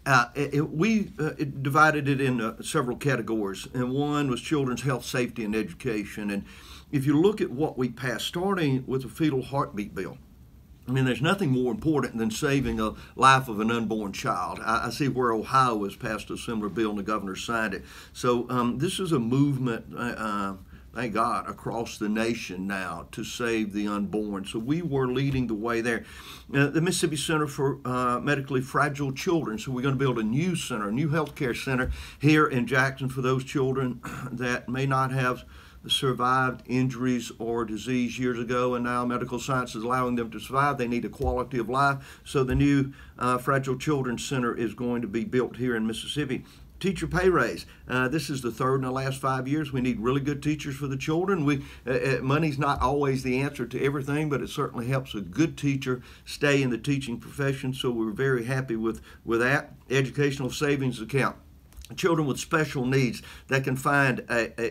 We divided it into several categories, and one was children's health, safety, and education. And if you look at what we passed, starting with the fetal heartbeat bill, I mean, there's nothing more important than saving a life of an unborn child. I see where Ohio has passed a similar bill and the governor signed it. So this is a movement, thank God, across the nation now to save the unborn. So we were leading the way there. The Mississippi Center for Medically Fragile Children. So we're going to build a new center, a new healthcare center here in Jackson for those children that may not have survived injuries or disease years ago, and now medical science is allowing them to survive. They need a quality of life. So the new Fragile Children's Center is going to be built here in Mississippi. Teacher pay raise. This is the third in the last 5 years. We need really good teachers for the children. Money's not always the answer to everything, but it certainly helps a good teacher stay in the teaching profession. So we're very happy with that. Educational savings account. Children with special needs that can find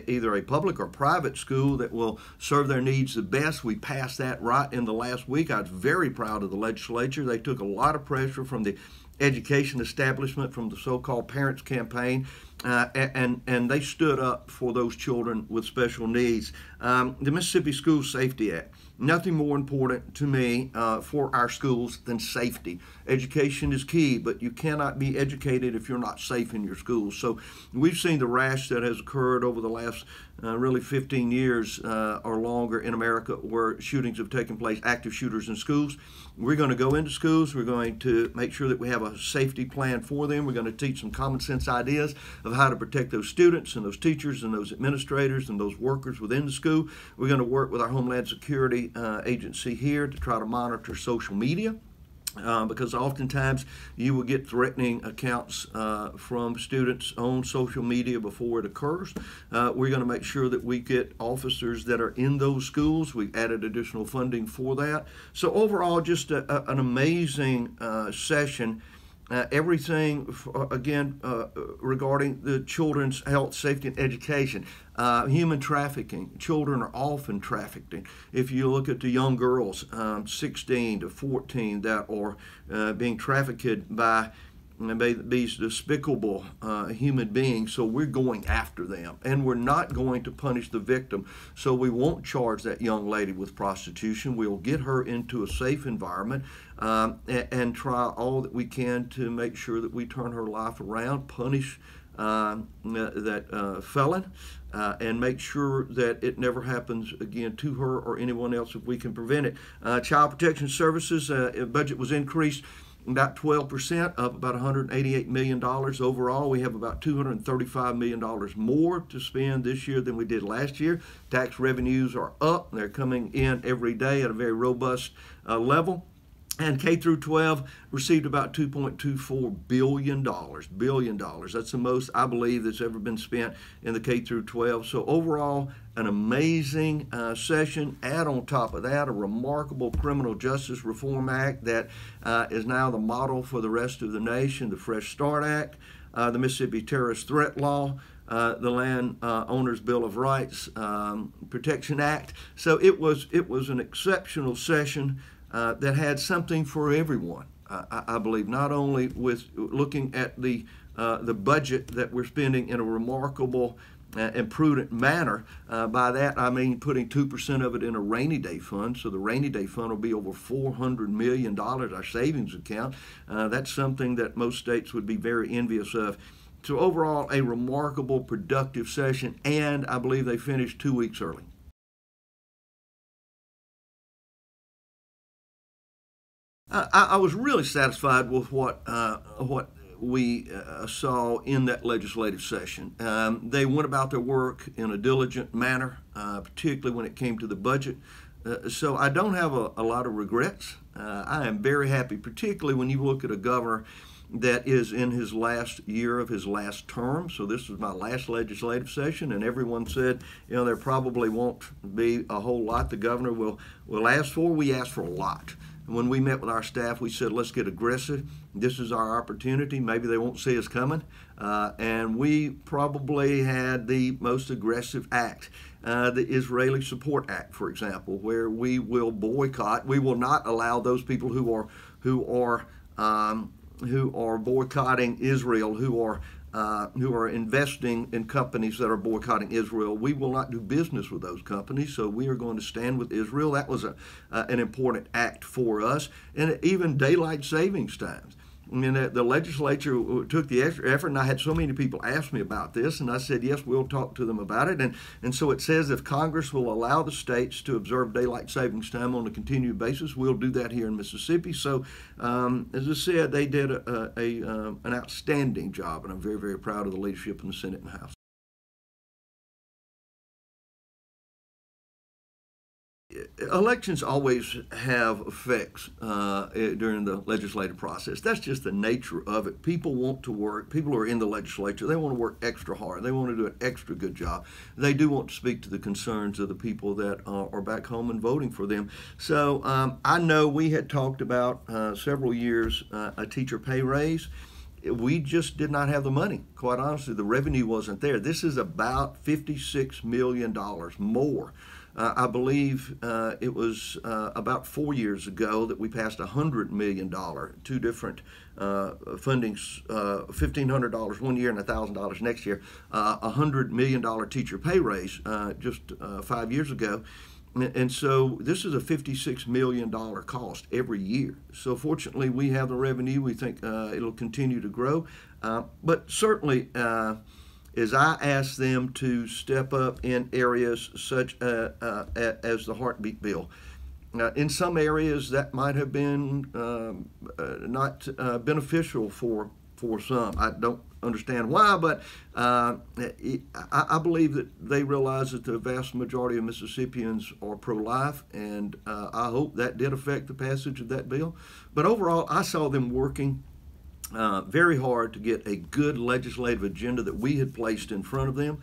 either a public or private school that will serve their needs the best. We passed that right in the last week. I was very proud of the legislature. They took a lot of pressure from the education establishment, from the so-called parents campaign, and they stood up for those children with special needs. The Mississippi School Safety Act. Nothing more important to me for our schools than safety. Education is key, but you cannot be educated if you're not safe in your schools. So we've seen the rash that has occurred over the last really 15 years or longer in America where shootings have taken place, active shooters in schools. We're going to go into schools. We're going to make sure that we have a safety plan for them. We're going to teach some common sense ideas of how to protect those students and those teachers and those administrators and those workers within the school. We're going to work with our Homeland Security agency here to try to monitor social media. Because oftentimes you will get threatening accounts from students on social media before it occurs. We're going to make sure that we get officers that are in those schools. We've added additional funding for that. So overall, just an amazing session. Everything, again, regarding the children's health, safety, and education. Human trafficking. Children are often trafficked. If you look at the young girls, 16 to 14, that are being trafficked by these despicable human beings, so we're going after them, and we're not going to punish the victim. So we won't charge that young lady with prostitution. We'll get her into a safe environment and try all that we can to make sure that we turn her life around, punish that felon, and make sure that it never happens again to her or anyone else if we can prevent it. Child Protection Services budget was increased about 12%, up about $188 million overall. We have about $235 million more to spend this year than we did last year. Tax revenues are up. They're coming in every day at a very robust level. And K through 12 received about $2.24 billion. That's the most, I believe, that's ever been spent in the K through 12. So overall, an amazing session. Add on top of that a remarkable Criminal Justice Reform Act that is now the model for the rest of the nation, the Fresh Start Act, the Mississippi Terrorist Threat Law, the Land Owners Bill of Rights Protection Act. So it was an exceptional session that had something for everyone. I believe, not only with looking at the budget that we're spending in a remarkable and prudent manner. By that I mean putting 2% of it in a rainy day fund. So the rainy day fund will be over $400 million, our savings account. That's something that most states would be very envious of. So overall, a remarkable, productive session, and I believe they finished 2 weeks early. I was really satisfied with what we saw in that legislative session. They went about their work in a diligent manner, particularly when it came to the budget. So I don't have a lot of regrets. I am very happy, particularly when you look at a governor that is in his last year of his last term. So this was my last legislative session, and everyone said, there probably won't be a whole lot the governor will ask for. We asked for a lot. When we met with our staff, we said, let's get aggressive. This is our opportunity. Maybe they won't see us coming. And we probably had the most aggressive act, the Israeli Support Act, for example, where we will boycott. We will not allow those people who are who are boycotting Israel, who are investing in companies that are boycotting Israel. We will not do business with those companies, so we are going to stand with Israel. That was an important act for us, and even daylight savings times. I mean, the legislature took the extra effort, and I had so many people ask me about this, and I said, yes, we'll talk to them about it. And so it says if Congress will allow the states to observe daylight savings time on a continued basis, we'll do that here in Mississippi. So, as I said, they did an outstanding job, and I'm very, very proud of the leadership in the Senate and the House. Elections always have effects during the legislative process. That's just the nature of it. People want to work. People who are in the legislature, they want to work extra hard. They want to do an extra good job. They do want to speak to the concerns of the people that are back home and voting for them. So I know we had talked about several years a teacher pay raise. We just did not have the money. Quite honestly, the revenue wasn't there. This is about $56 million more. I believe it was about 4 years ago that we passed $100 million, two different fundings, $1,500 one year and $1,000 next year, $100 million teacher pay raise just 5 years ago. And so this is a $56 million cost every year. So fortunately, we have the revenue. We think it'll continue to grow. But certainly, as I ask them to step up in areas such as the heartbeat bill, in some areas that might have been not beneficial for some. I don't understand why, but I believe that they realize that the vast majority of Mississippians are pro-life, and I hope that did affect the passage of that bill. But overall, I saw them working very hard to get a good legislative agenda that we had placed in front of them.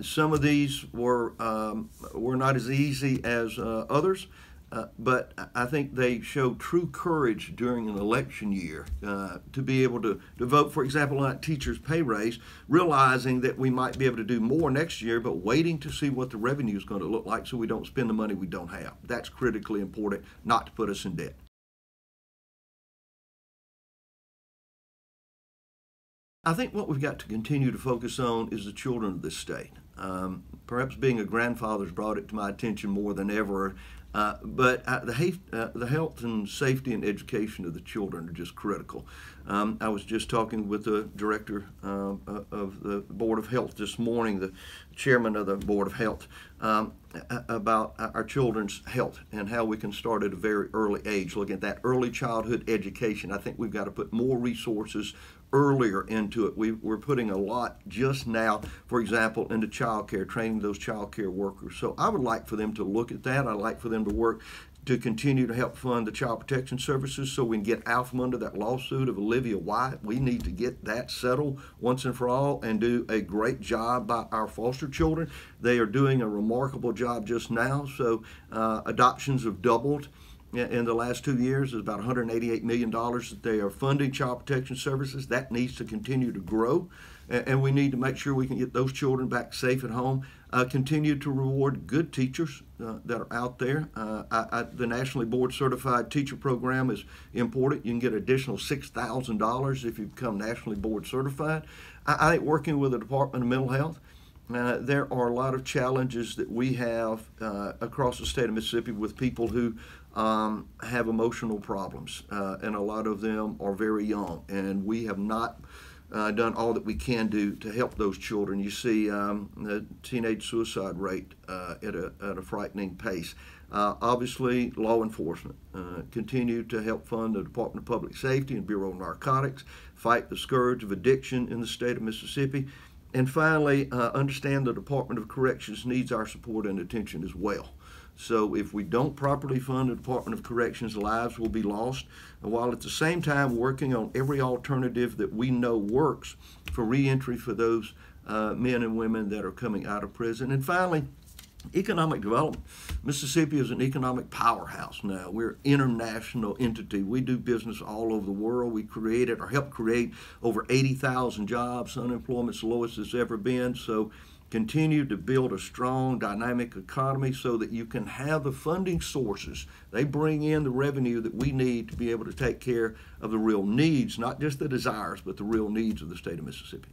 Some of these were not as easy as others. But I think they showed true courage during an election year to be able to vote, for example, on that teacher's pay raise, realizing that we might be able to do more next year, but waiting to see what the revenue is going to look like so we don't spend the money we don't have. That's critically important, not to put us in debt. I think what we've got to continue to focus on is the children of this state. Perhaps being a grandfather has brought it to my attention more than ever. But the health and safety and education of the children are just critical. I was just talking with the director of the Board of Health this morning, the chairman of the Board of Health, about our children's health and how we can start at a very early age, looking at that early childhood education. I think we've got to put more resources earlier into it. We're putting a lot just now, for example, into child care, training those child care workers. So I would like for them to look at that. I'd like for them to work to continue to help fund the child protection services so we can get out from under that lawsuit of Olivia White. We need to get that settled once and for all and do a great job by our foster children. They are doing a remarkable job just now. So adoptions have doubled in the last 2 years. Is about $188 million that they are funding child protection services. That needs to continue to grow, and we need to make sure we can get those children back safe at home. Continue to reward good teachers that are out there. The nationally board certified teacher program is important. You can get additional $6,000 if you become nationally board certified. I think working with the Department of Mental Health, there are a lot of challenges that we have across the state of Mississippi with people who have emotional problems, and a lot of them are very young, and we have not done all that we can do to help those children. You see the teenage suicide rate at a frightening pace. Obviously, law enforcement continue to help fund the Department of Public Safety and Bureau of Narcotics, fight the scourge of addiction in the state of Mississippi. And finally, understand the Department of Corrections needs our support and attention as well. So if we don't properly fund the Department of Corrections, lives will be lost, while at the same time working on every alternative that we know works for reentry for those men and women that are coming out of prison. And finally, economic development. Mississippi is an economic powerhouse now. We're an international entity. We do business all over the world. We created or helped create over 80,000 jobs. Unemployment's the lowest it's ever been. So continue to build a strong, dynamic economy so that you can have the funding sources. They bring in the revenue that we need to be able to take care of the real needs, not just the desires, but the real needs of the state of Mississippi.